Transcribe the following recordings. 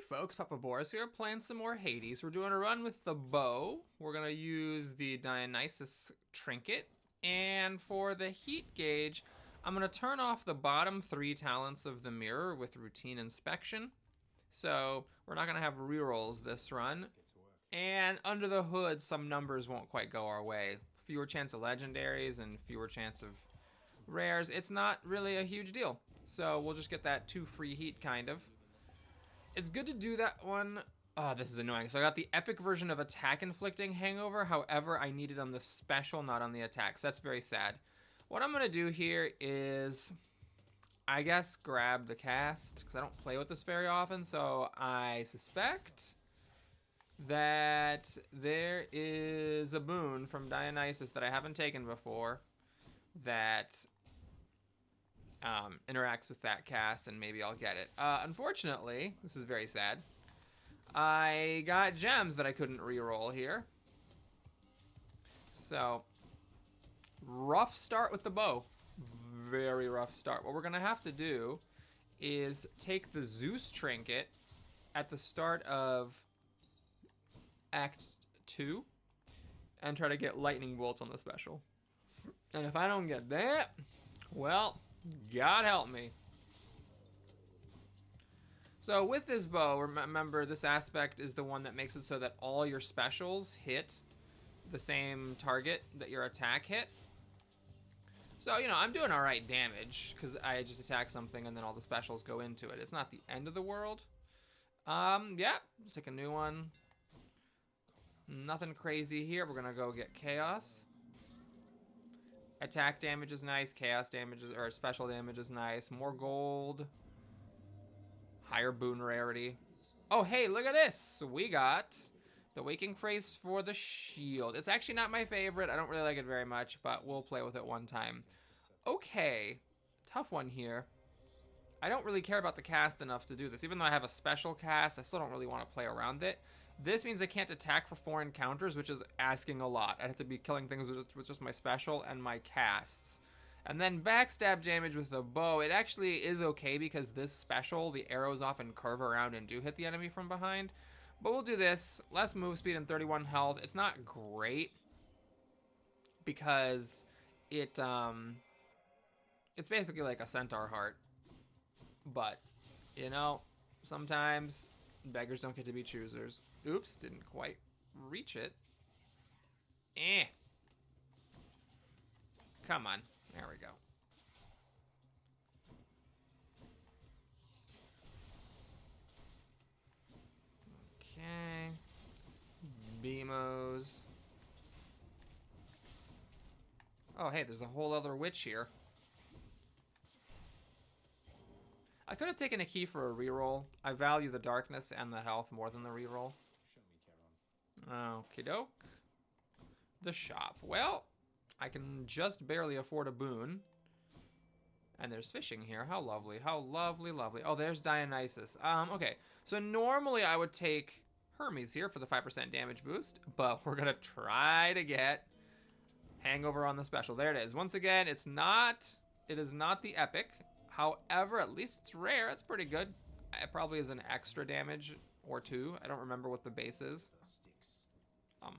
folks, Papa Boris here, playing some more Hades. We're doing a run with the bow. We're going to use the Dionysus trinket. And for the heat gauge, I'm going to turn off the bottom 3 talents of the mirror with routine inspection. So we're not going to have rerolls this run. And under the hood, some numbers won't quite go our way. Fewer chance of legendaries and fewer chance of rares. It's not really a huge deal. So we'll just get that 2 free heat, kind of. It's good to do that one. Oh, this is annoying. So I got the epic version of attack inflicting hangover. However, I need it on the special, not on the attack. So that's very sad. What I'm going to do here is, I guess, grab the cast, because I don't play with this very often. So I suspect that there is a boon from Dionysus that I haven't taken before that interacts with that cast, and maybe I'll get it. Unfortunately, this is very sad, I got gems that I couldn't reroll here. So, rough start with the bow. Very rough start. What we're going to have to do is take the Zeus trinket at the start of Act 2 and try to get lightning bolts on the special. And if I don't get that, well, God help me. So with this bow, remember this aspect is the one that makes it so that all your specials hit the same target that your attack hit. So, you know, I'm doing alright damage because I just attack something and then all the specials go into it. It's not the end of the world. Yeah, let's take a new one. Nothing crazy here. We're going to go get Chaos. Attack damage is nice. Chaos damage is, or special damage is nice. More gold. Higher boon rarity. Oh, hey, look at this. We got the Waking Phrase for the shield. It's actually not my favorite. I don't really like it very much, but we'll play with it one time. Okay. Tough one here. I don't really care about the cast enough to do this. Even though I have a special cast, I still don't really want to play around it. This means I can't attack for 4 encounters, which is asking a lot. I'd have to be killing things with just my special and my casts. And then backstab damage with a bow. It actually is okay because this special, the arrows often curve around and do hit the enemy from behind. But we'll do this. Less move speed and 31 health. It's not great because it's basically like a centaur heart. But, you know, sometimes beggars don't get to be choosers. Oops, didn't quite reach it. Eh. Come on. There we go. Okay. Beamos. Oh, hey, there's a whole other witch here. I could have taken a key for a reroll. I value the darkness and the health more than the reroll. Show me, Chiron. Okie doke. The shop. Well, I can just barely afford a boon. And there's fishing here. How lovely. How lovely, lovely. Oh, there's Dionysus. Okay. So normally I would take Hermes here for the 5% damage boost. But we're going to try to get Hangover on the special. There it is. Once again, it is not the epic. However, at least it's rare. It's pretty good. It probably is an extra damage or 2. I don't remember what the base is. I can't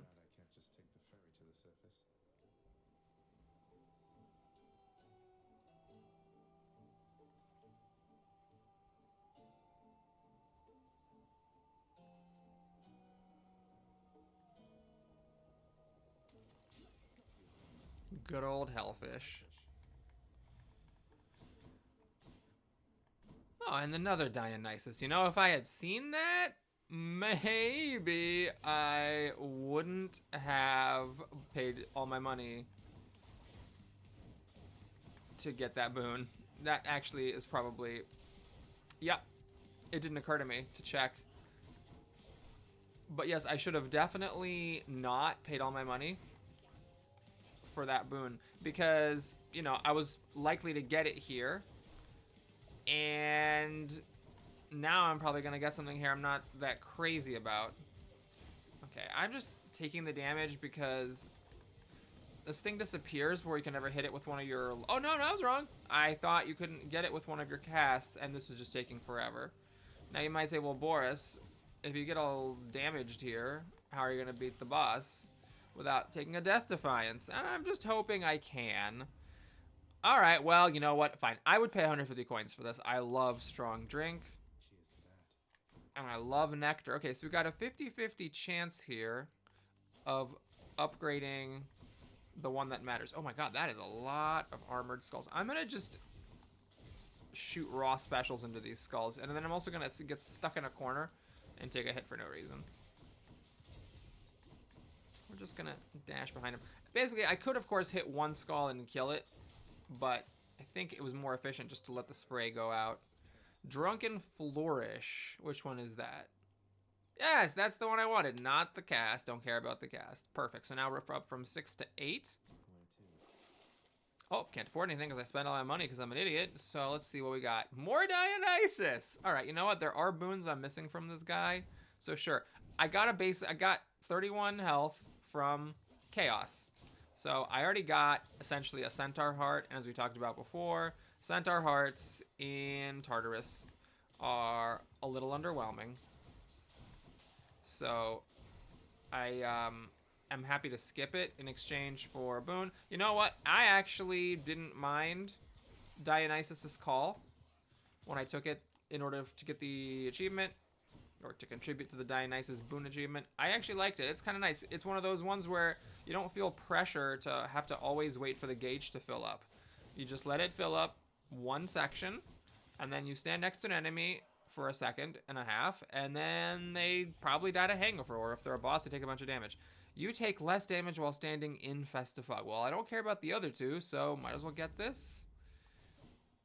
just take the ferry to the surface. Good old hellfish. Oh, and another Dionysus. You know, if I had seen that, maybe I wouldn't have paid all my money to get that boon. That actually is probably... Yep. It didn't occur to me to check. But yes, I should have definitely not paid all my money for that boon. Because, you know, I was likely to get it here. And now I'm probably going to get something here I'm not that crazy about. Okay, I'm just taking the damage because this thing disappears before you can never hit it with one of your... Oh, no, I was wrong. I thought you couldn't get it with one of your casts, and this was just taking forever. Now you might say, well, Boris, if you get all damaged here, how are you going to beat the boss without taking a Death Defiance? And I'm just hoping I can. All right, well, you know what? Fine. I would pay 150 coins for this. I love strong drink. And I love nectar. Okay, so we got a 50-50 chance here of upgrading the one that matters. Oh my god, that is a lot of armored skulls. I'm going to just shoot raw specials into these skulls. And then I'm also going to get stuck in a corner and take a hit for no reason. We're just going to dash behind him. Basically, I could, of course, hit one skull and kill it. But I think it was more efficient just to let the spray go out. Drunken Flourish. Which one is that? Yes, that's the one I wanted. Not the cast. Don't care about the cast. Perfect. So now we're up from 6 to 8. Oh, can't afford anything because I spent all my money because I'm an idiot. So let's see what we got. More Dionysus. All right, you know what? There are boons I'm missing from this guy. So sure. I got 31 health from Chaos. So I already got essentially a Centaur Heart. And as we talked about before, Centaur Hearts in Tartarus are a little underwhelming. So I am happy to skip it in exchange for a boon. You know what? I actually didn't mind Dionysus's Call when I took it in order to get the achievement or to contribute to the Dionysus boon achievement. I actually liked it. It's kind of nice. It's one of those ones where you don't feel pressure to have to always wait for the gauge to fill up. You just let it fill up one section, and then you stand next to an enemy for a second and a half, and then they probably died of hangover, or if they're a boss, they take a bunch of damage. You take less damage while standing in Festifog. Well, I don't care about the other two, so might as well get this.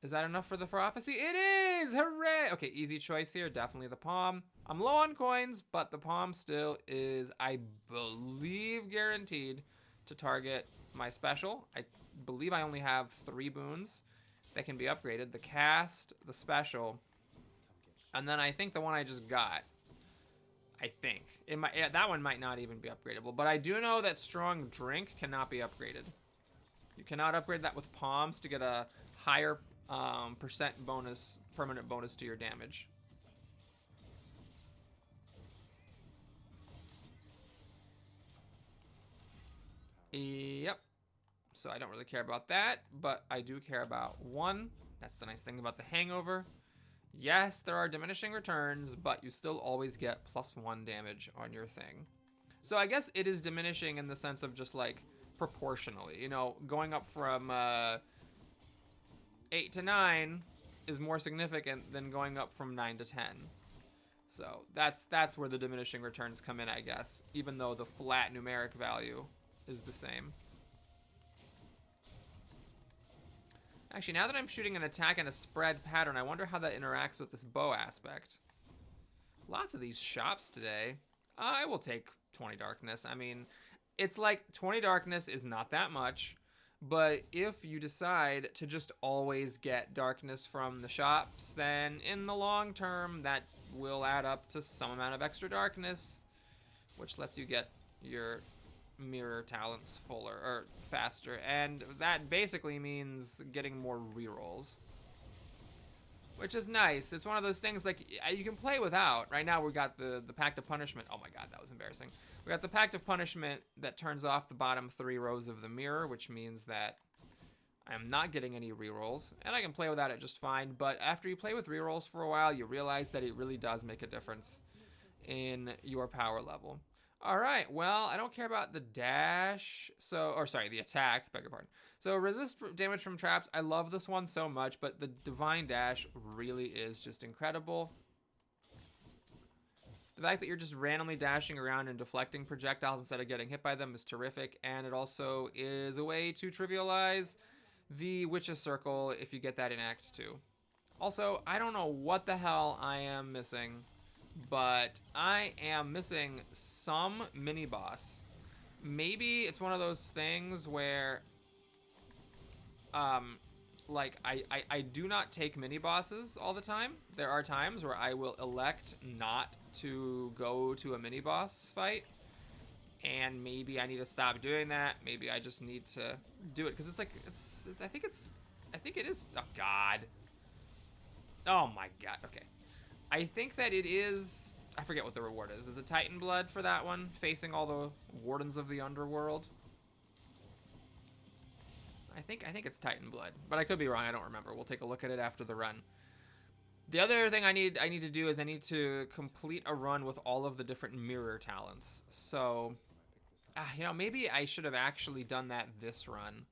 Is that enough for the prophecy? It is! Hooray! Okay, easy choice here. Definitely the palm. I'm low on coins, but the palm still is, I believe, guaranteed to target my special. I believe I only have 3 boons that can be upgraded. The cast, the special, and then I think the one I just got. I think. That one might not even be upgradable, but I do know that strong drink cannot be upgraded. You cannot upgrade that with palms to get a higher percent bonus, permanent bonus to your damage. Yep. So I don't really care about that, but I do care about 1. That's the nice thing about the hangover. Yes, there are diminishing returns, but you still always get +1 damage on your thing. So I guess it is diminishing in the sense of just like proportionally. You know, going up from 8 to 9 is more significant than going up from 9 to 10. So that's where the diminishing returns come in, I guess, even though the flat numeric value is the same. Actually, now that I'm shooting an attack in a spread pattern, I wonder how that interacts with this bow aspect. Lots of these shops today. I will take 20 darkness. I mean, it's like 20 darkness is not that much, but if you decide to just always get darkness from the shops, then in the long term, that will add up to some amount of extra darkness, which lets you get your mirror talents fuller or faster, and that basically means getting more rerolls, which is nice. It's one of those things like you can play without. Right now we got the Pact of Punishment. Oh my god, that was embarrassing. We got the Pact of Punishment that turns off the bottom 3 rows of the mirror, which means that I'm not getting any rerolls, and I can play without it just fine. But after you play with rerolls for a while, you realize that it really does make a difference in your power level. All right, well, I don't care about the dash, the attack, beg your pardon. So resist damage from traps, I love this one so much, but the divine dash really is just incredible. The fact that you're just randomly dashing around and deflecting projectiles instead of getting hit by them is terrific, and it also is a way to trivialize the Witch's Circle if you get that in Act 2. Also, I don't know what the hell I am missing, but I am missing some mini-boss. Maybe it's one of those things where, like, I do not take mini-bosses all the time. There are times where I will elect not to go to a mini-boss fight, and maybe I need to stop doing that. Maybe I just need to do it, because it's like, I think it is, oh god. Oh my god, okay. I think that it is... I forget what the reward is. Is it Titan Blood for that one? Facing all the Wardens of the Underworld? I think it's Titan Blood. But I could be wrong. I don't remember. We'll take a look at it after the run. The other thing I need to do is I need to complete a run with all of the different mirror talents. So, you know, maybe I should have actually done that this run.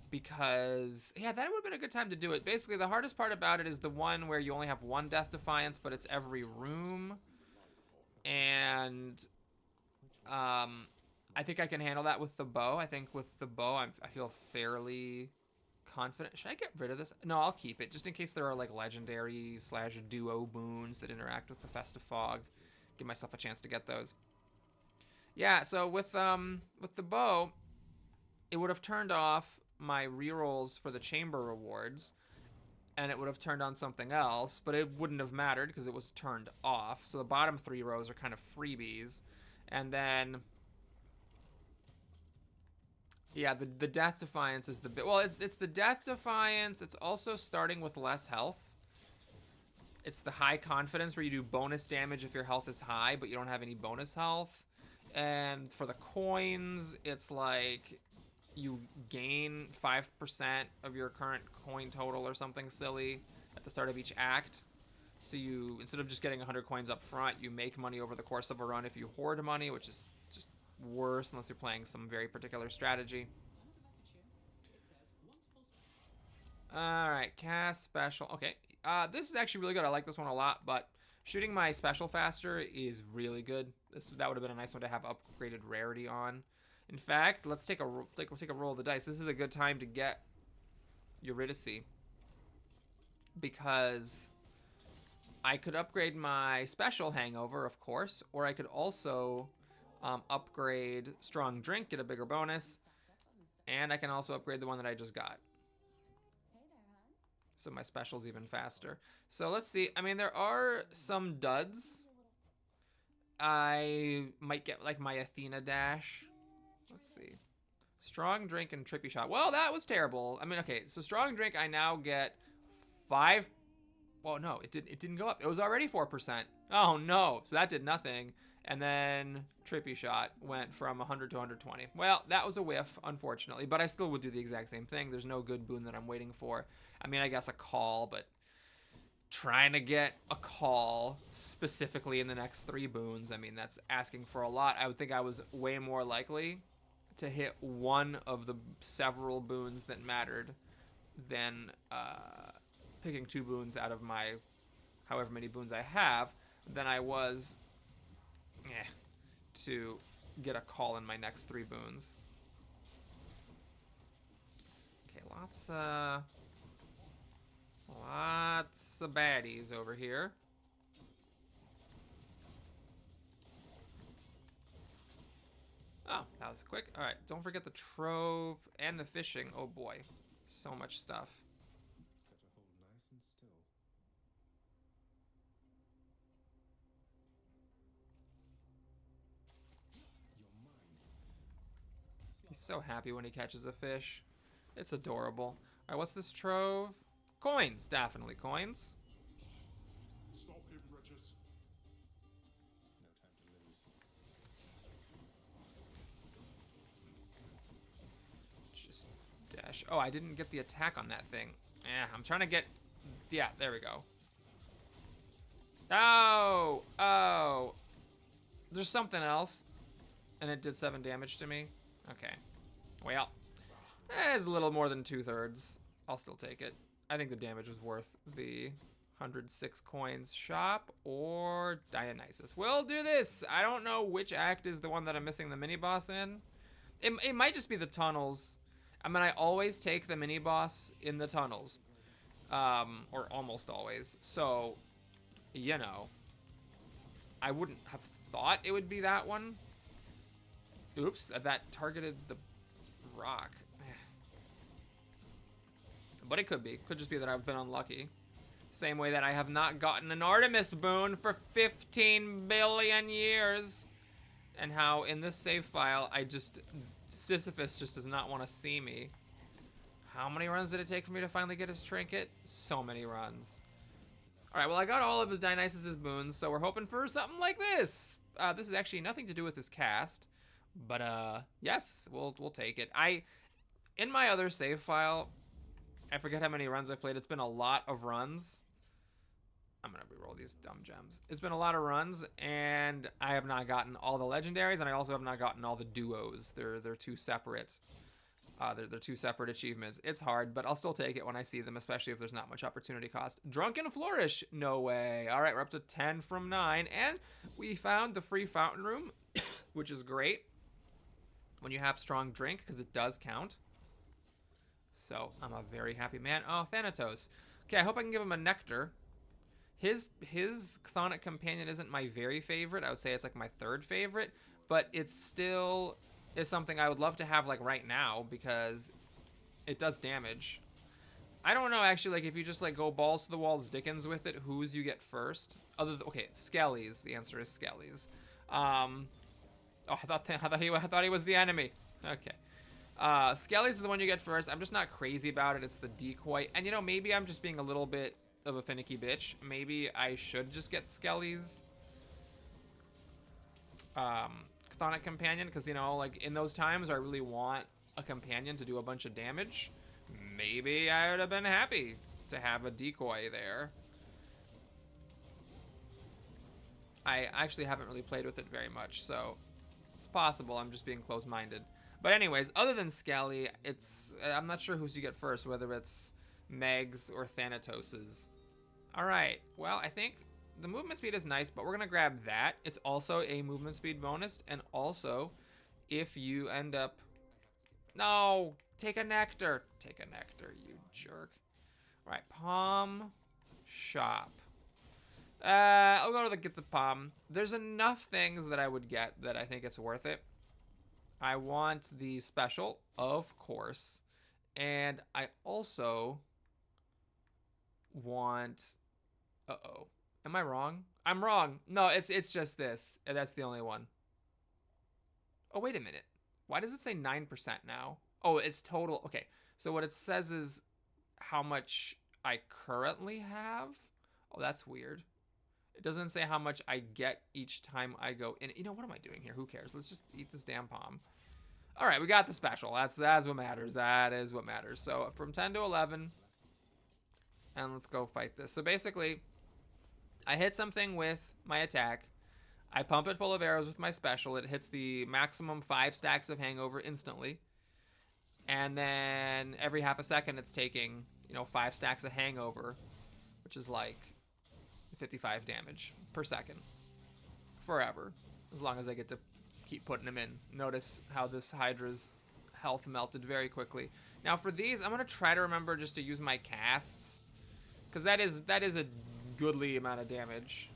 Because, yeah, that would have been a good time to do it. Basically, the hardest part about it is the one where you only have one Death Defiance, but it's every room. And I think I can handle that with the bow. I think with the bow, I feel fairly confident. Should I get rid of this? No, I'll keep it, just in case there are like legendary / duo boons that interact with the Festive Fog. Give myself a chance to get those. Yeah, so with the bow, it would have turned off my rerolls for the chamber rewards, and it would have turned on something else, but it wouldn't have mattered because it was turned off. So the bottom 3 rows are kind of freebies. And then, yeah, the Death Defiance is the bit. Well, it's the Death Defiance. It's also starting with less health. It's the high confidence where you do bonus damage if your health is high, but you don't have any bonus health. And for the coins, it's like you gain 5% of your current coin total or something silly at the start of each act. So you, instead of just getting 100 coins up front, you make money over the course of a run if you hoard money, which is just worse unless you're playing some very particular strategy. Alright, cast special. Okay, this is actually really good. I like this one a lot, but shooting my special faster is really good. That would have been a nice one to have upgraded rarity on. In fact, let's take a roll of the dice. This is a good time to get Eurydice, because I could upgrade my special hangover, of course, or I could also upgrade strong drink, get a bigger bonus, and I can also upgrade the one that I just got. So my special's even faster. So let's see. I mean, there are some duds. I might get like my Athena dash. Let's see. Strong drink and trippy shot. Well, that was terrible. I mean, okay, so strong drink, I now get 5. Well, no, it didn't go up. It was already 4%. Oh no, so that did nothing. And then trippy shot went from 100 to 120. Well, that was a whiff, unfortunately, but I still would do the exact same thing. There's no good boon that I'm waiting for. I mean, I guess a call, but trying to get a call specifically in the next 3 boons, I mean, that's asking for a lot. I would think I was way more likely to hit one of the several boons that mattered than picking 2 boons out of my however many boons I have than I was to get a call in my next 3 boons. Okay, lots of baddies over here. Oh, that was quick. All right, don't forget the trove and the fishing. Oh boy, so much stuff. Got to hold nice and still. Your mind. He's so happy when he catches a fish. It's adorable. All right, what's this trove? Coins, definitely coins. Stop him, Regis. No time to lose. Just dash. Oh, I didn't get the attack on that thing. I'm trying to get... Yeah, there we go. Oh. There's something else. And it did 7 damage to me. Okay. Well, it's a little more than 2/3. I'll still take it. I think the damage was worth the 106 coins. Shop or Dionysus. We'll do this. I don't know which act is the one that I'm missing the mini-boss in. It might just be the tunnels. I mean, I always take the mini-boss in the tunnels. Or almost always. So, you know, I wouldn't have thought it would be that one. Oops, that targeted the rock. But it could be. Could just be that I've been unlucky. Same way that I have not gotten an Artemis boon for 15 billion years. And how in this save file, Sisyphus just does not want to see me. How many runs did it take for me to finally get his trinket? So many runs. All right, well, I got all of his Dionysus' boons, so we're hoping for something like this. This is actually nothing to do with his cast, but yes, we'll take it. In my other save file, I forget how many runs I've played. It's been a lot of runs. I'm gonna reroll these dumb gems. It's been a lot of runs, and I have not gotten all the legendaries, and I also have not gotten all the duos. They're two separate. They're two separate achievements. It's hard, but I'll still take it when I see them, especially if there's not much opportunity cost. Drunken Flourish, no way. All right, we're up to 10 from 9, and we found the free fountain room, which is great when you have strong drink, because it does count. So I'm a very happy man. Oh, Thanatos. Okay, I hope I can give him a nectar. His chthonic companion isn't my very favorite. I would say it's like my third favorite, but it's still is something I would love to have like right now because it does damage. I don't know actually, like if you just like go balls to the walls Dickens with it, whose you get first. Okay, Skellies. The answer is Skellies. Oh, I thought he was the enemy. Okay. Skellies is the one you get first. I'm just not crazy about it. It's the decoy. And you know, maybe I'm just being a little bit of a finicky bitch. Maybe I should just get Skellies. Chthonic companion, because you know, like in those times where I really want a companion to do a bunch of damage, maybe I would have been happy to have a decoy there. I actually haven't really played with it very much, so it's possible I'm just being close-minded. But anyways, other than Skelly, I'm not sure who's you get first, whether it's Meg's or Thanatos's. All right, well, I think the movement speed is nice, but we're gonna grab that. It's also a movement speed bonus, and also if you end up, no, take a nectar, you jerk. All right, palm shop. I'll go to get the palm. There's enough things that I would get that I think it's worth it. I want the special, of course, and I also want, uh-oh. Am I wrong? I'm wrong. No, it's just this. And that's the only one. Oh, wait a minute. Why does it say 9% now? Oh, it's total. Okay, so what it says is how much I currently have. Oh, that's weird. It doesn't say how much I get each time I go in. You know, what am I doing here? Who cares? Let's just eat this damn palm. All right, we got the special. That's what matters. That is what matters. So from 10 to 11. And let's go fight this. So basically, I hit something with my attack. I pump it full of arrows with my special. It hits the maximum 5 stacks of hangover instantly. And then every half a second, it's taking, 5 stacks of hangover, which is like 55 damage per second. Forever. As long as I get to keep putting them in. Notice how this Hydra's health melted very quickly. Now for these, I'm going to try to remember just to use my casts. Because that is a goodly amount of damage.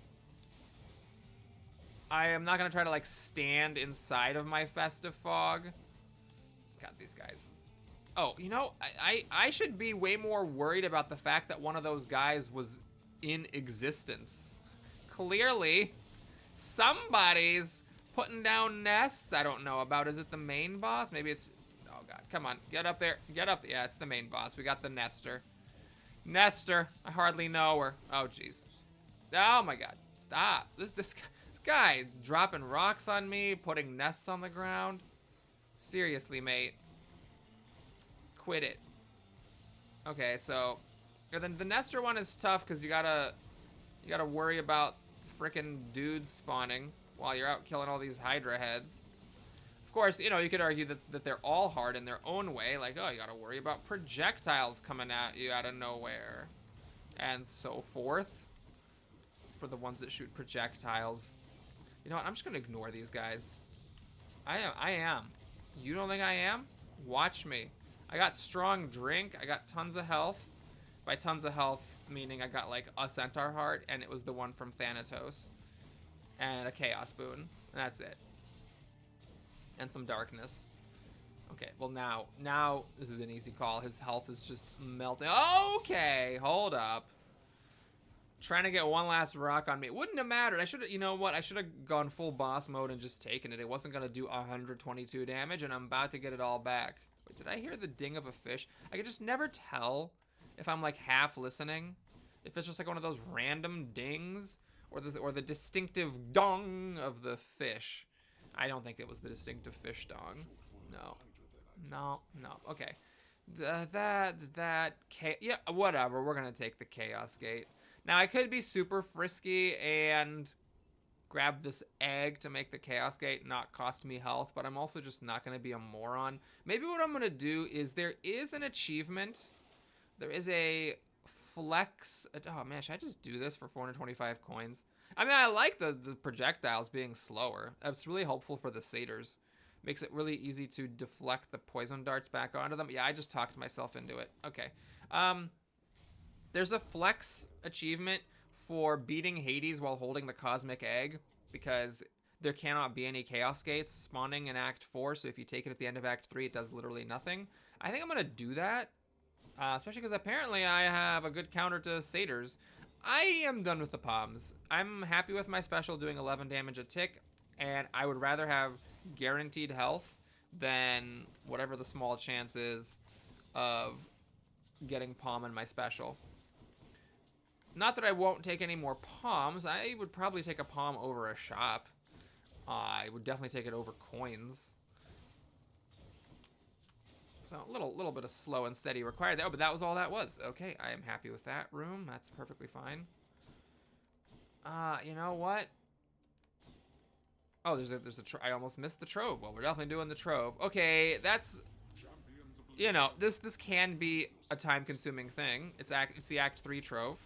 I am not going to try to like stand inside of my festive fog. Got these guys. Oh, I should be way more worried about the fact that one of those guys was in existence. Clearly, somebody's putting down nests I don't know about. Is it the main boss? Maybe it's... Oh, God. Come on. Get up there. Get up. Yeah, it's the main boss. We got the Nester. Nester. I hardly know her. Oh, jeez. Oh, my God. Stop. This guy dropping rocks on me, putting nests on the ground. Seriously, mate. Quit it. Okay, so... And then the Nester one is tough because you gotta worry about frickin' dudes spawning while you're out killing all these Hydra heads. Of course, you could argue that they're all hard in their own way. Like, oh, you gotta worry about projectiles coming at you out of nowhere. And so forth. For the ones that shoot projectiles. You know what? I'm just gonna ignore these guys. I am. You don't think I am? Watch me. I got strong drink. I got tons of health. By tons of health, meaning I got like a centaur heart, and it was the one from Thanatos. And a chaos boon. And that's it. And some darkness. Okay, well now this is an easy call. His health is just melting. Okay, hold up. Trying to get one last rock on me. It wouldn't have mattered. I should have, you know what? I should have gone full boss mode and just taken it. It wasn't going to do 122 damage, and I'm about to get it all back. Wait, did I hear the ding of a fish? I could just never tell if I'm like half listening If it's just like one of those random dings, or the distinctive dong of the fish. I don't think it was the distinctive fish dong. No. No, no. Okay. Yeah, whatever. We're going to take the Chaos Gate. Now, I could be super frisky and grab this egg to make the Chaos Gate not cost me health, but I'm also just not going to be a moron. Maybe what I'm going to do is there is an achievement. There is a flex. Oh, man, should I just do this for 425 coins? I mean, I like the projectiles being slower. It's really helpful for the satyrs. Makes it really easy to deflect the poison darts back onto them. Yeah, I just talked myself into it. Okay. There's a flex achievement for beating Hades while holding the cosmic egg, because there cannot be any chaos gates spawning in Act 4, so if you take it at the end of Act 3, it does literally nothing. I think I'm going to do that, especially because apparently I have a good counter to satyrs. I am done with the Poms. I'm happy with my special doing 11 damage a tick, and I would rather have guaranteed health than whatever the small chance is of getting Pom in my special. Not that I won't take any more Poms. I would probably take a Pom over a shop. I would definitely take it over coins. So a little bit of slow and steady required there, but that was all that was. Okay, I am happy with that room. That's perfectly fine. You know what? Oh, there's a I almost missed the trove. Well, we're definitely doing the trove. Okay, that's, you know, this can be a time-consuming thing. It's the Act 3 trove.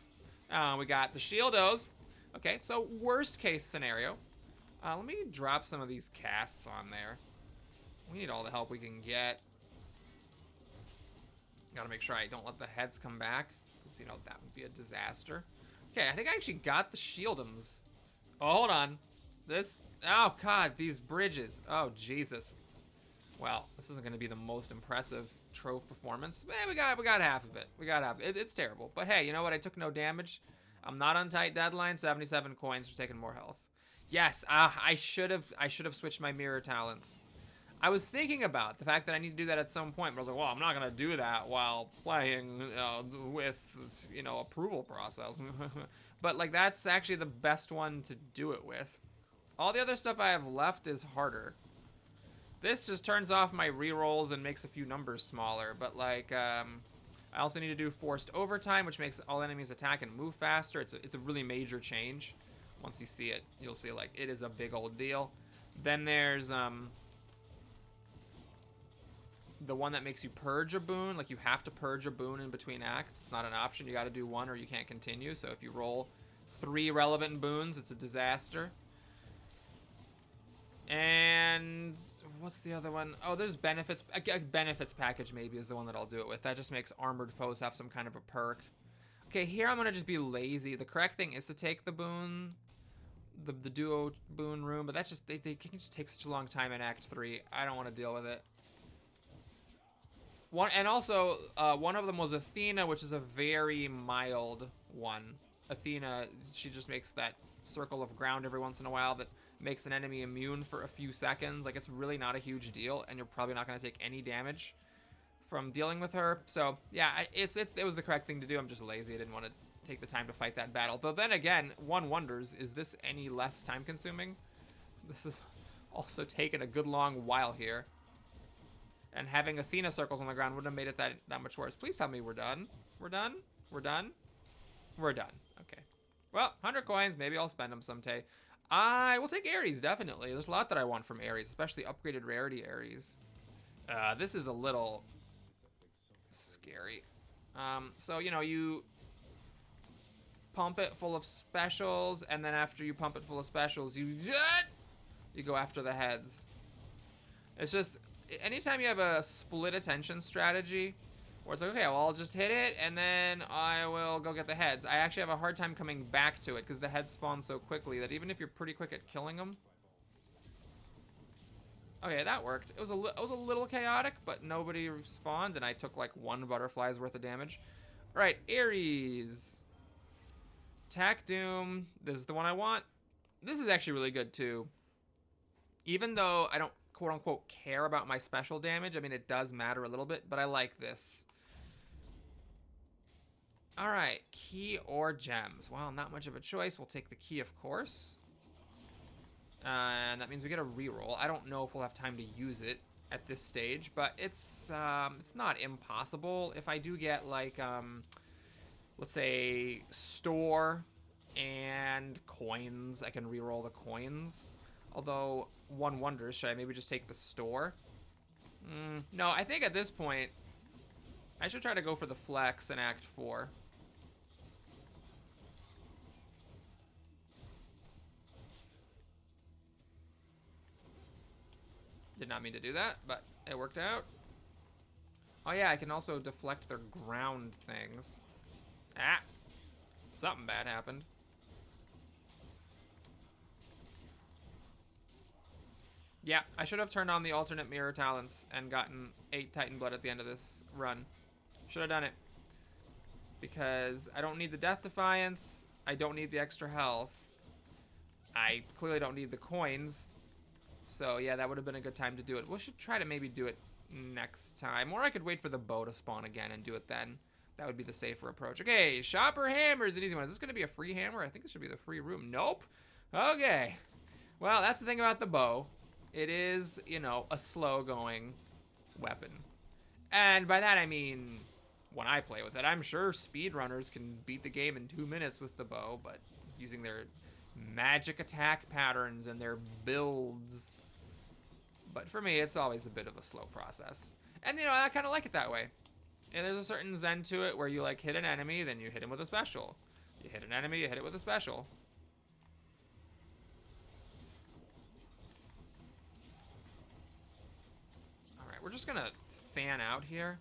We got the shieldos. Okay, so worst case scenario. Let me drop some of these casts on there. We need all the help we can get. Gotta make sure I don't let the heads come back, because, you know, that would be a disaster. Okay, I think I actually got the shieldums. Oh, hold on. Oh, God, these bridges. Oh, Jesus. Well, this isn't going to be the most impressive trove performance. We got half of it. We got half of it. It's terrible. But hey, you know what? I took no damage. I'm not on tight deadline. 77 coins for taking more health. Yes, I should have switched my mirror talents. I was thinking about the fact that I need to do that at some point, but I was like, well, I'm not going to do that while playing with, you know, approval process. But, like, that's actually the best one to do it with. All the other stuff I have left is harder. This just turns off my rerolls and makes a few numbers smaller, but, like, I also need to do forced overtime, which makes all enemies attack and move faster. It's a really major change. Once you see it, you'll see, like, it is a big old deal. Then there's, the one that makes you purge a boon. Like, you have to purge a boon in between acts. It's not an option. You got to do one or you can't continue. So if you roll 3 relevant boons, it's a disaster. And what's the other one? Oh, there's benefits. A benefits package maybe is the one that I'll do it with. That just makes armored foes have some kind of a perk. Okay, here I'm going to just be lazy. The correct thing is to take the boon, the duo boon room, but that's just, they can just take such a long time in Act 3. I don't want to deal with it. And also, one of them was Athena, which is a very mild one. Athena, she just makes that circle of ground every once in a while that makes an enemy immune for a few seconds. Like, it's really not a huge deal, and you're probably not going to take any damage from dealing with her. So, yeah, it was the correct thing to do. I'm just lazy. I didn't want to take the time to fight that battle. Though then again, one wonders, is this any less time-consuming? This is also taken a good long while here. And having Athena circles on the ground wouldn't have made it that much worse. Please tell me we're done. We're done? We're done? We're done. Okay. Well, 100 coins. Maybe I'll spend them someday. I will take Ares, definitely. There's a lot that I want from Ares, especially upgraded rarity Ares. This is a little scary. So, you know, you pump it full of specials, and then after you pump it full of specials, you go after the heads. It's just, anytime you have a split attention strategy, where it's like, okay, well, I'll just hit it, and then I will go get the heads. I actually have a hard time coming back to it, because the heads spawn so quickly that even if you're pretty quick at killing them... Okay, that worked. It was a little chaotic, but nobody spawned, and I took like 1 butterfly's worth of damage. All right, Ares. Tac Doom. This is the one I want. This is actually really good, too. Even though I don't quote-unquote care about my special damage, I mean, it does matter a little bit, but I like this. All right, key or gems. Well, not much of a choice. We'll take the key, of course. And that means we get a reroll. I don't know if we'll have time to use it at this stage, but it's not impossible. If I do get like let's say store and coins, I can reroll the coins. Although one wonders, should I maybe just take the store? No, I think at this point I should try to go for the flex in Act 4. Did not mean to do that, but it worked out. Oh yeah, I can also deflect their ground things. Ah! Something bad happened. Yeah, I should have turned on the alternate mirror talents and gotten 8 Titan Blood at the end of this run. Should have done it. Because I don't need the Death Defiance. I don't need the extra health. I clearly don't need the coins. So yeah, that would have been a good time to do it. We should try to maybe do it next time. Or I could wait for the bow to spawn again and do it then. That would be the safer approach. Okay, shopper hammer is an easy one. Is this going to be a free hammer? I think this should be the free room. Nope. Okay. Well, that's the thing about the bow. It is, you know, a slow-going weapon. And by that I mean, when I play with it, I'm sure speedrunners can beat the game in 2 minutes with the bow, but using their magic attack patterns and their builds. But for me, it's always a bit of a slow process. And, you know, I kind of like it that way. And there's a certain zen to it where you, like, hit an enemy, then you hit him with a special. You hit an enemy, you hit it with a special. Alright, we're just gonna fan out here.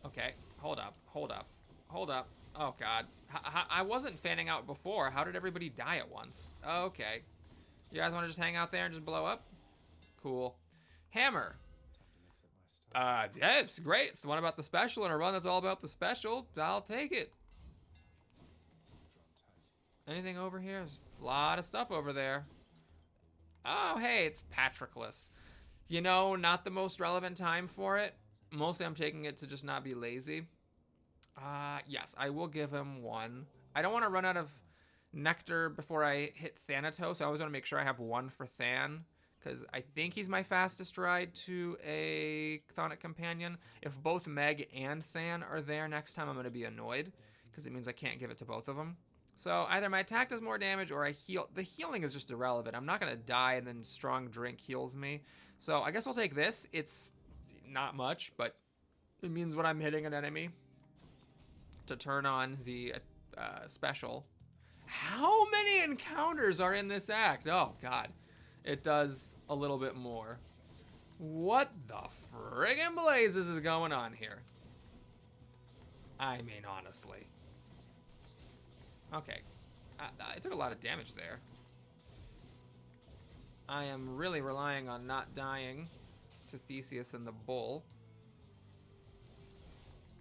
Okay, hold up, hold up, hold up. Oh, God. I wasn't fanning out before. How did everybody die at once? Okay. You guys want to just hang out there and just blow up? Cool. Hammer. Yeah, it's great. It's the one about the special in a run that's all about the special. I'll take it. Anything over here? There's a lot of stuff over there. Oh, hey, it's Patroclus. You know, not the most relevant time for it. Mostly I'm taking it to just not be lazy. Yes, I will give him 1. I don't want to run out of nectar before I hit Thanatos. I always want to make sure I have 1 for Than, because I think he's my fastest ride to a Chthonic Companion. If both Meg and Than are there next time, I'm going to be annoyed, because it means I can't give it to both of them. So either my attack does more damage or I heal. The healing is just irrelevant. I'm not going to die and then strong drink heals me. So I guess I'll take this. It's not much, but it means when I'm hitting an enemy to turn on the special. How many encounters are in this act? Oh, God. It does a little bit more. What the friggin' blazes is going on here? I mean, honestly. Okay. I took a lot of damage there. I am really relying on not dying to Theseus and the bull.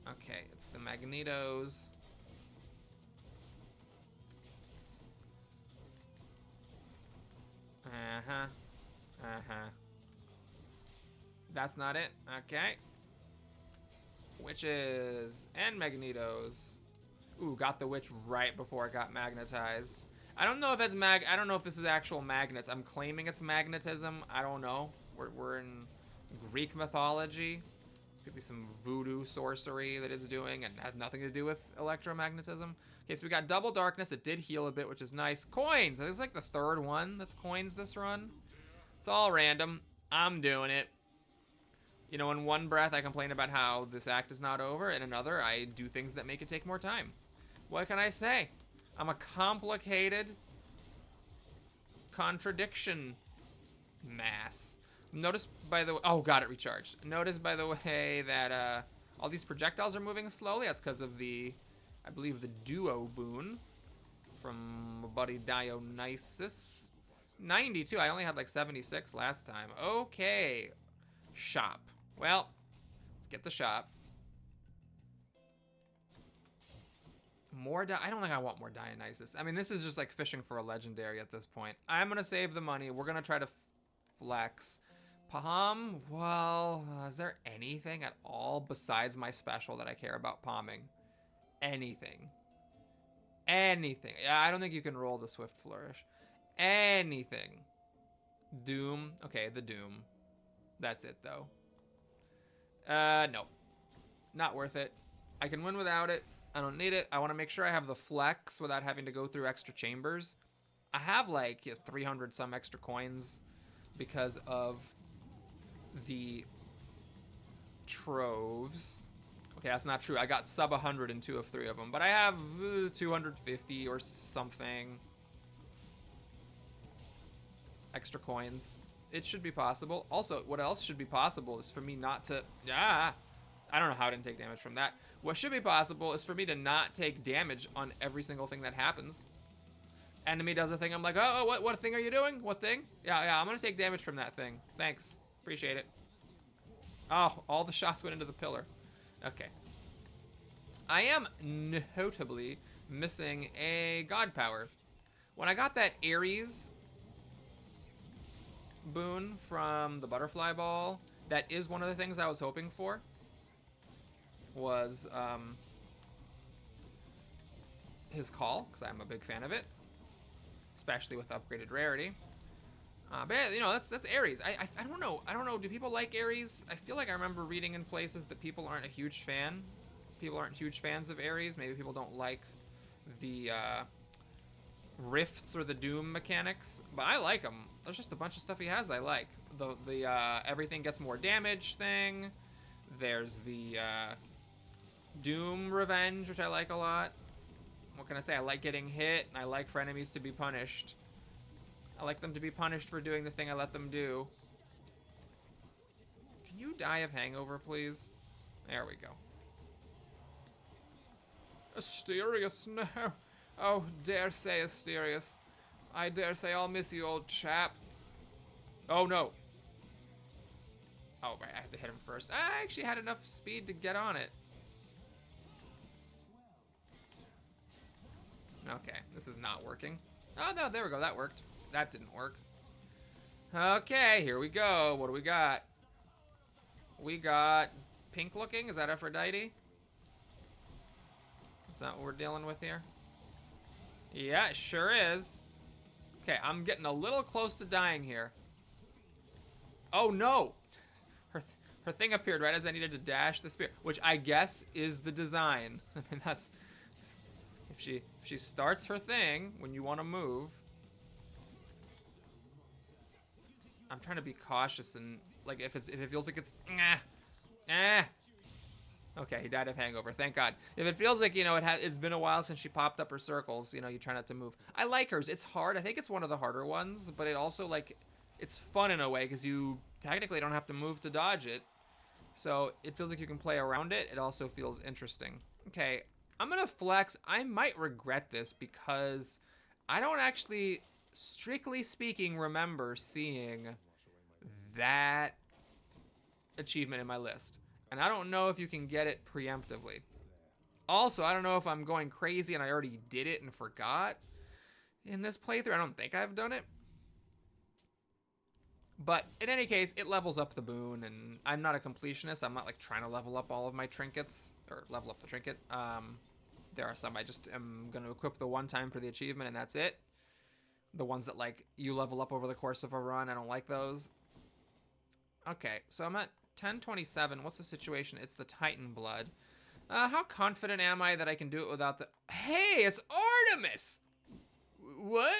Okay, it's the Magnetos. Uh-huh. Uh-huh. That's not it. Okay. Witches and Magnetos. Ooh, got the witch right before it got magnetized. I don't know if it's I don't know if this is actual magnets. I'm claiming it's magnetism. I don't know. We're in Greek mythology. Could be some voodoo sorcery that it's doing and has nothing to do with electromagnetism. Okay, so we got double darkness. It did heal a bit, which is nice. Coins. This is like the 3rd one that's coins this run. It's all random. I'm doing it. You know, in one breath, I complain about how this act is not over. In another, I do things that make it take more time. What can I say? I'm a complicated contradiction mass. Notice, by the way, oh, got it recharged. Notice, by the way, that all these projectiles are moving slowly. That's because of the, I believe, the duo boon from my buddy Dionysus. 92. I only had like 76 last time. Okay. Shop. Well, let's get the shop. More I don't think I want more Dionysus. I mean, this is just like fishing for a legendary at this point. I'm going to save the money. We're going to try to flex. Paham, well, is there anything at all besides my special that I care about palming? anything. Anything. Yeah, I don't think you can roll the Swift Flourish. Anything. Doom. Okay, the Doom. That's it, though. No. Not worth it. I can win without it. I don't need it. I want to make sure I have the flex without having to go through extra chambers. I have like 300 some extra coins because of the troves. Okay, that's not true. I got sub 100 in 2 of 3 of them, but I have 250 or something extra coins. It should be possible. Also, what else should be possible is for me not to... I don't know how I didn't take damage from that. What should be possible is for me to not take damage on every single thing that happens. Enemy does a thing, I'm like, oh, what thing are you doing? What thing? Yeah, I'm gonna take damage from that thing. Thanks. Appreciate it. Oh, all the shots went into the pillar. Okay. I am notably missing a god power. When I got that Ares boon from the butterfly ball, that is one of the things I was hoping for. Was his call, because I'm a big fan of it, especially with upgraded rarity. But you know, that's Ares. I don't know. Do people like Ares? I feel like I remember reading in places that people aren't a huge fan. People aren't huge fans of Ares. Maybe people don't like the rifts or the doom mechanics, but I like them. There's just a bunch of stuff he has I like. The everything gets more damage thing. There's the doom revenge, which I like a lot. What can I say? I like getting hit, and I like for enemies to be punished. I like them to be punished for doing the thing I let them do. Can you die of hangover, please? There we go. Asterius, no. Oh, dare say Asterius. I dare say I'll miss you, old chap. Oh, no. Oh, right, I have to hit him first. I actually had enough speed to get on it. Okay, this is not working. Oh, no, there we go. That worked. That didn't work. Okay, here we go. What do we got? We got pink looking. Is that Aphrodite? Is that what we're dealing with here? Yeah, it sure is. Okay, I'm getting a little close to dying here. Oh, no. Her thing appeared right as I needed to dash the spear, which I guess is the design. I mean, that's... If she starts her thing when you want to move... I'm trying to be cautious and, like, if it feels like it's... Okay, he died of hangover. Thank God. If it feels like, you know, it's been a while since she popped up her circles, you know, you try not to move. I like hers. It's hard. I think it's one of the harder ones, but it also, like, it's fun in a way because you technically don't have to move to dodge it. So it feels like you can play around it. It also feels interesting. Okay, I'm going to flex. I might regret this because I don't actually, strictly speaking, remember seeing that achievement in my list. And I don't know if you can get it preemptively. Also, I don't know if I'm going crazy and I already did it and forgot in this playthrough. I don't think I've done it. But in any case, it levels up the boon, and I'm not a completionist. I'm not like trying to level up all of my trinkets, or level up the trinket. There are some I just am going to equip the one time for the achievement, and that's it. The ones that like you level up over the course of a run, I don't like those. Okay, so I'm at 1027. What's the situation? It's the Titan blood. How confident am I that I can do it without the... Hey, it's Artemis! What?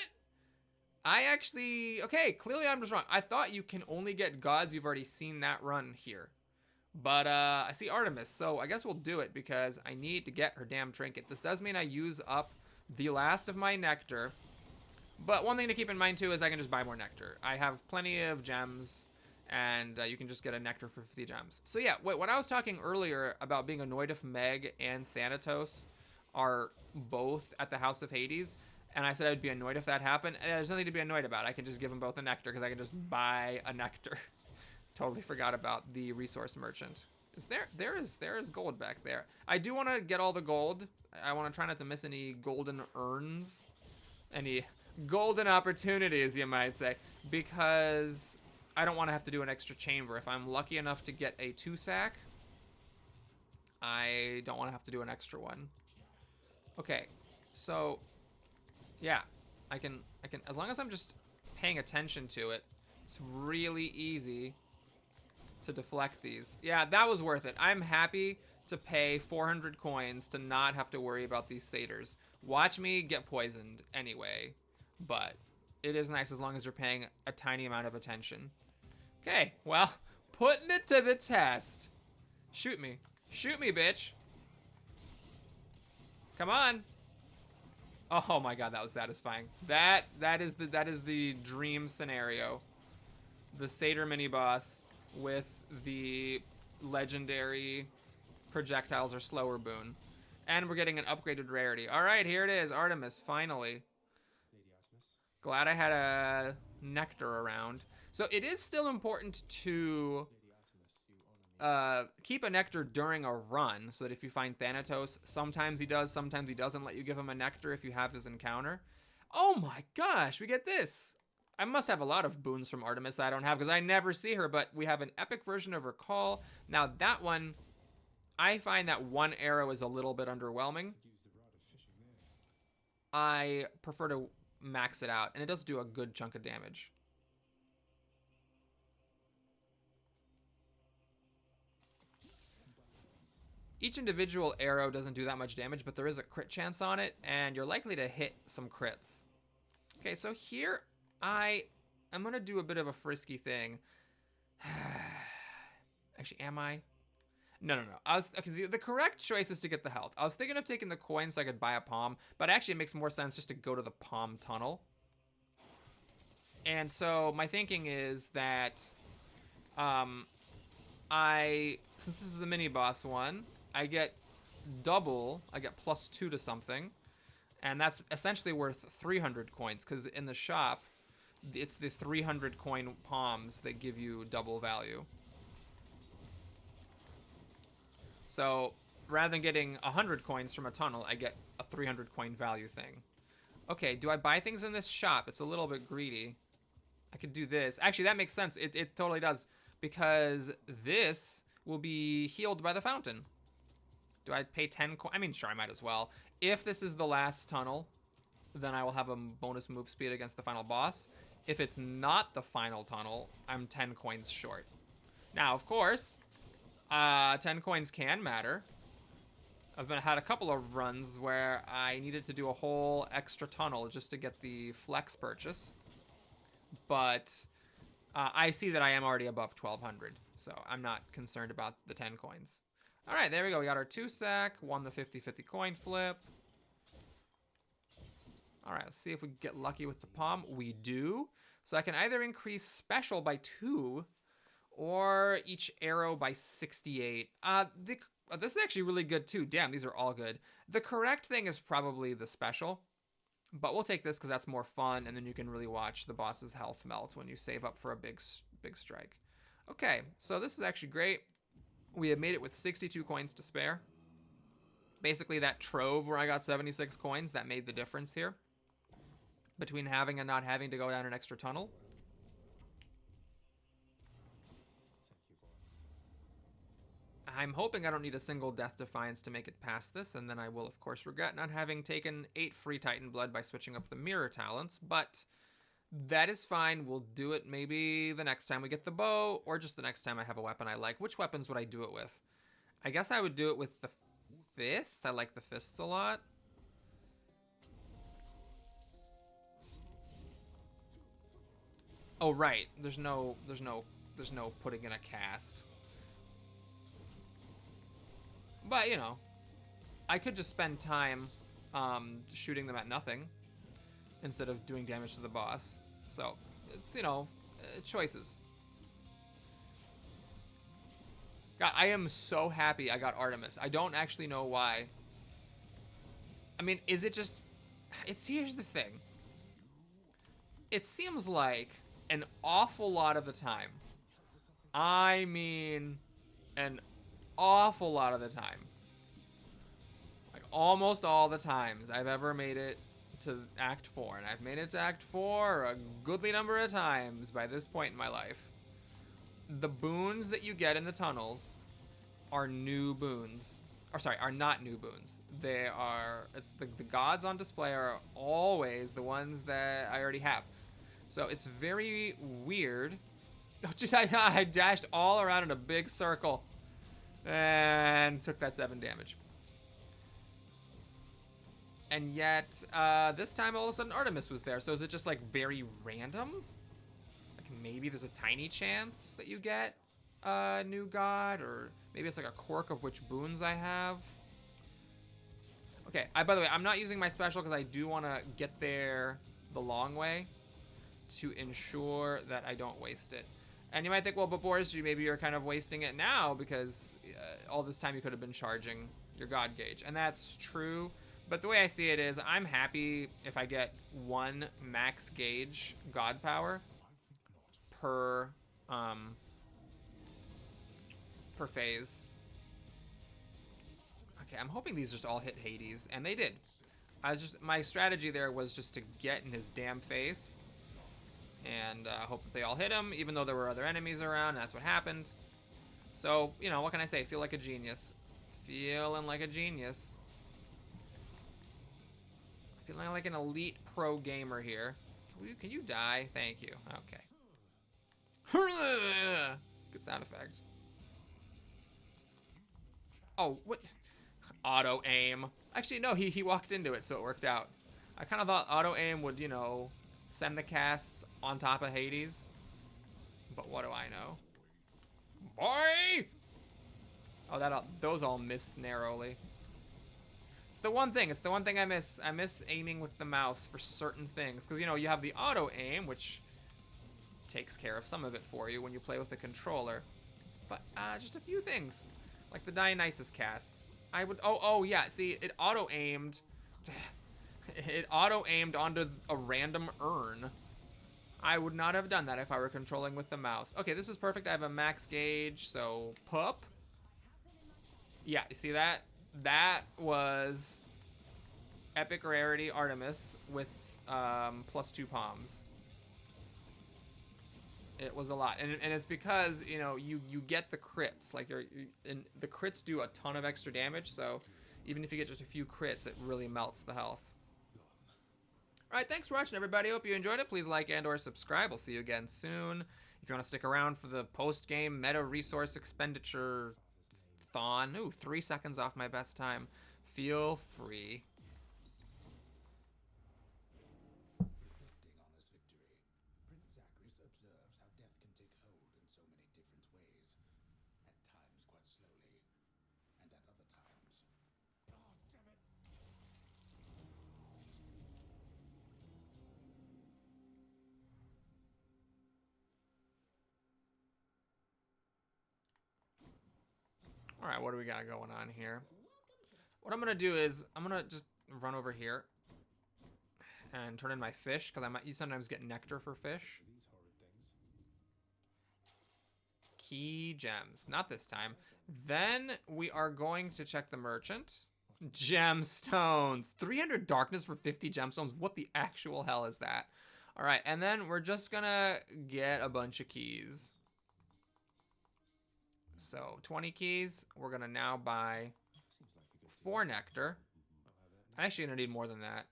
I actually... Okay, clearly I'm just wrong. I thought you can only get gods. You've already seen that run here. But I see Artemis, so I guess we'll do it because I need to get her damn trinket. This does mean I use up the last of my nectar. But one thing to keep in mind, too, is I can just buy more nectar. I have plenty of gems, and you can just get a nectar for 50 gems. So yeah, when I was talking earlier about being annoyed if Meg and Thanatos are both at the House of Hades... And I said I'd be annoyed if that happened. And there's nothing to be annoyed about. I can just give them both a nectar because I can just buy a nectar. Totally forgot about the resource merchant. There is gold back there. I do want to get all the gold. I want to try not to miss any golden urns. Any golden opportunities, you might say. Because I don't want to have to do an extra chamber. If I'm lucky enough to get a 2-sack, I don't want to have to do an extra one. Okay, so yeah, I can as long as I'm just paying attention to it, it's really easy to deflect these. Yeah, that was worth it. I'm happy to pay 400 coins to not have to worry about these satyrs. Watch me get poisoned anyway, but it is nice as long as you're paying a tiny amount of attention. Okay, well, putting it to the test. Shoot me. Shoot me, bitch. Come on. Oh my god, that was satisfying. That is the dream scenario. The satyr mini boss with the legendary projectiles or slower boon. And we're getting an upgraded rarity. Alright, here it is. Artemis, finally. Lady Artemis. Glad I had a nectar around. So it is still important to Lady Artemis, you honor me. keep a nectar during a run, so that if you find Thanatos, sometimes he does, sometimes he doesn't let you give him a nectar if you have his encounter. Oh my gosh, we get this. I must have a lot of boons from Artemis that I don't have because I never see her, but we have an epic version of her call. Now that one, I find that one arrow is a little bit underwhelming. Could use the rod of fishing there. I prefer to max it out, and it does do a good chunk of damage. Each individual arrow doesn't do that much damage, but there is a crit chance on it, and you're likely to hit some crits. Okay, so here I'm going to do a bit of a frisky thing. Actually, am I? No. Because the correct choice is to get the health. I was thinking of taking the coin so I could buy a palm, but actually it makes more sense just to go to the palm tunnel. And so my thinking is that since this is a mini boss one, I get double, I get +2 to something, and that's essentially worth 300 coins, because in the shop, it's the 300 coin palms that give you double value. So rather than getting 100 coins from a tunnel, I get a 300 coin value thing. Okay, do I buy things in this shop? It's a little bit greedy. I could do this. Actually, that makes sense. It totally does, because this will be healed by the fountain. Do I pay 10 coins? I mean, sure, I might as well. If this is the last tunnel, then I will have a bonus move speed against the final boss. If it's not the final tunnel, I'm 10 coins short. Now, of course, 10 coins can matter. I've had a couple of runs where I needed to do a whole extra tunnel just to get the flex purchase. But I see that I am already above 1,200, so I'm not concerned about the 10 coins. All right, there we go. We got our 2-sack, won the 50-50 coin flip. All right, let's see if we get lucky with the palm. We do. So I can either increase special by 2 or each arrow by 68. This is actually really good too. Damn, these are all good. The correct thing is probably the special, but we'll take this because that's more fun, and then you can really watch the boss's health melt when you save up for a big strike. Okay, so this is actually great. We have made it with 62 coins to spare. Basically, that trove where I got 76 coins, that made the difference here between having and not having to go down an extra tunnel. Thank you, boy. I'm hoping I don't need a single Death Defiance to make it past this, and then I will, of course, regret not having taken 8 free Titan Blood by switching up the Mirror Talents, but that is fine. We'll do it maybe the next time we get the bow, or just the next time I have a weapon I like. Which weapons would I do it with? I guess I would do it with the fists. I like the fists a lot. Oh, right. There's no putting in a cast. But, you know, I could just spend time shooting them at nothing instead of doing damage to the boss. So, it's, you know, choices. God, I am so happy I got Artemis. I don't actually know why. I mean, is it just... here's the thing. It seems like an awful lot of the time, I mean an awful lot of the time, like almost all the times I've ever made it to Act 4, and I've made it to Act 4 a goodly number of times by this point in my life, the boons that you get in the tunnels are new boons. or sorry, are not new boons. They are, it's the gods on display are always the ones that I already have. So it's very weird. Oh, just I dashed all around in a big circle and took that 7 damage. And yet, this time all of a sudden Artemis was there. So is it just like very random? Like maybe there's a tiny chance that you get a new god, or maybe it's like a quirk of which boons I have. Okay, by the way, I'm not using my special because I do want to get there the long way to ensure that I don't waste it. And you might think, well, but Boris, maybe you're kind of wasting it now because all this time you could have been charging your god gauge. And that's true. But the way I see it is I'm happy if I get 1 max gauge god power per phase. Okay, I'm hoping these just all hit Hades, and they did. My strategy there was just to get in his damn face and hope that they all hit him, even though there were other enemies around. That's what happened. So, you know, what can I say? Feel like a genius. Feeling like a genius. Feeling like an elite pro gamer here. Can you die? Thank you. Okay. Good sound effect. Oh, what? Auto aim. Actually, no, he walked into it, so it worked out. I kind of thought auto aim would, you know, send the casts on top of Hades. But what do I know? Boy! Oh, those all missed narrowly. It's the one thing. It's the one thing I miss. I miss aiming with the mouse for certain things. Because, you know, you have the auto aim, which takes care of some of it for you when you play with the controller. But just a few things. Like the Dionysus casts. I would... Oh, yeah. See, it auto-aimed... It auto-aimed onto a random urn. I would not have done that if I were controlling with the mouse. Okay, this is perfect. I have a max gauge, so... Pup. Yeah, you see that? That was... Epic Rarity Artemis with +2 palms. It was a lot, and it's because, you know, you get the crits, like and the crits do a ton of extra damage, so even if you get just a few crits, it really melts the health. All right, thanks for watching, everybody. Hope you enjoyed it. Please like and/or subscribe. I'll see you again soon. If you want to stick around for the post-game meta resource expenditure thon, ooh, 3 seconds off my best time. Feel free. All right, what do we got going on here? What I'm gonna do is I'm gonna just run over here and turn in my fish, because you sometimes get nectar for fish. Key gems, not this time. Then we are going to check the merchant. Gemstones, 300 darkness for 50 gemstones. What the actual hell is that? All right, and then we're just gonna get a bunch of keys. So 20 keys. We're gonna now buy 4 nectar. I'm actually gonna need more than that.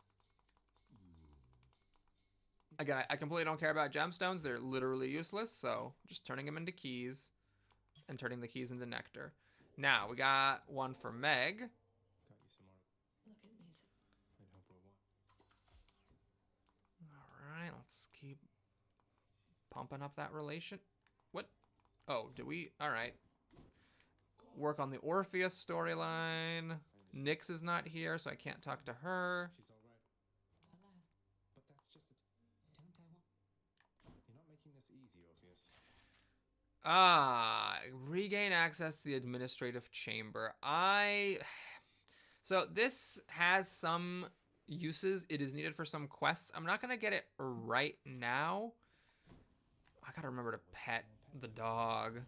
Again, I completely don't care about gemstones. They're literally useless. So just turning them into keys and turning the keys into nectar. Now we got one for Meg. All right, let's keep pumping up that relation. What? Oh, did we? All right. Work on the Orpheus storyline. Nyx is not here, so I can't talk to her. She's all right. Alas, but that's just it. Don't I want? You're not making this easy, Orpheus. Regain access to the administrative chamber. So this has some uses. It is needed for some quests. I'm not gonna get it right now. I gotta remember to pet the dog.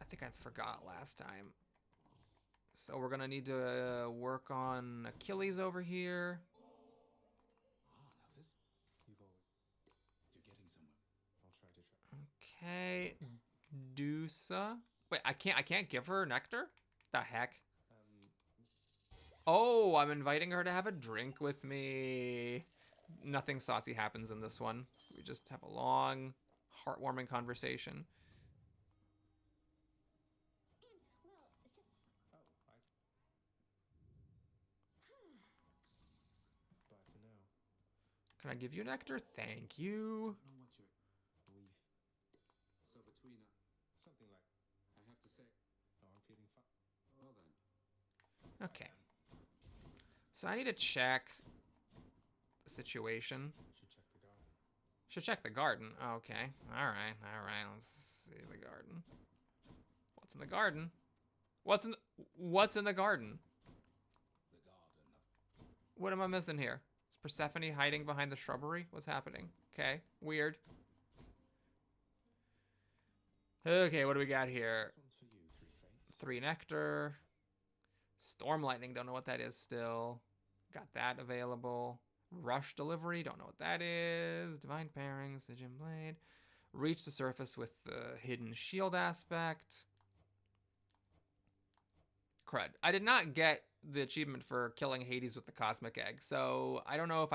I think I forgot last time. So we're gonna need to work on Achilles over here. You're getting somewhere. I'll try to track. Okay. Medusa. Wait, I can't give her nectar? The heck? Um, Oh, I'm inviting her to have a drink with me. Nothing saucy happens in this one. We just have a long, heartwarming conversation. oh, bye for now. Can I give you nectar? Thank you. Know what you're. We've So between something like, I have to say, oh, I'm feeling fine. well then. Okay. So I need to check the situation. Should check the garden. Should check the garden. Okay. All right. All right. Let's see the garden. What's in the garden? What's in the garden? The garden of. What am I missing here? Is Persephone hiding behind the shrubbery? What's happening? Okay. Weird. Okay, what do we got here? This one's for you, 3 fates. 3 nectar. Storm lightning, don't know what that is still. Got that available. Rush delivery, don't know what that is. Divine pairing, Stygian blade. Reach the surface with the hidden shield aspect. Crud. I did not get the achievement for killing Hades with the cosmic egg, so I don't know if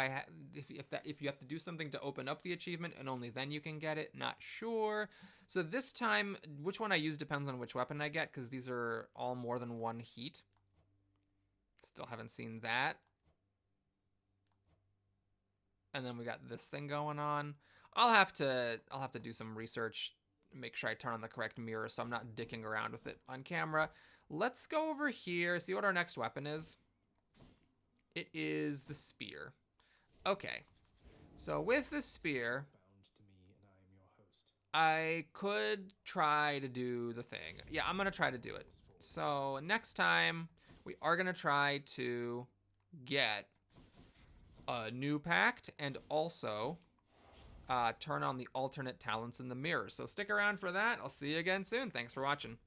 if you have to do something to open up the achievement and only then you can get it. Not sure. So this time, which one I use depends on which weapon I get, because these are all more than 1 heat. Still haven't seen that. And then we got this thing going on. I'll have to do some research, make sure I turn on the correct mirror so I'm not dicking around with it on camera. Let's go over here, see what our next weapon is. It is the spear. Okay. So with the spear, Bound to me, and I am your host. I could try to do the thing. Yeah, I'm going to try to do it. So next time, we are going to try to get a new pact and also turn on the alternate talents in the mirror. So stick around for that. I'll see you again soon. Thanks for watching.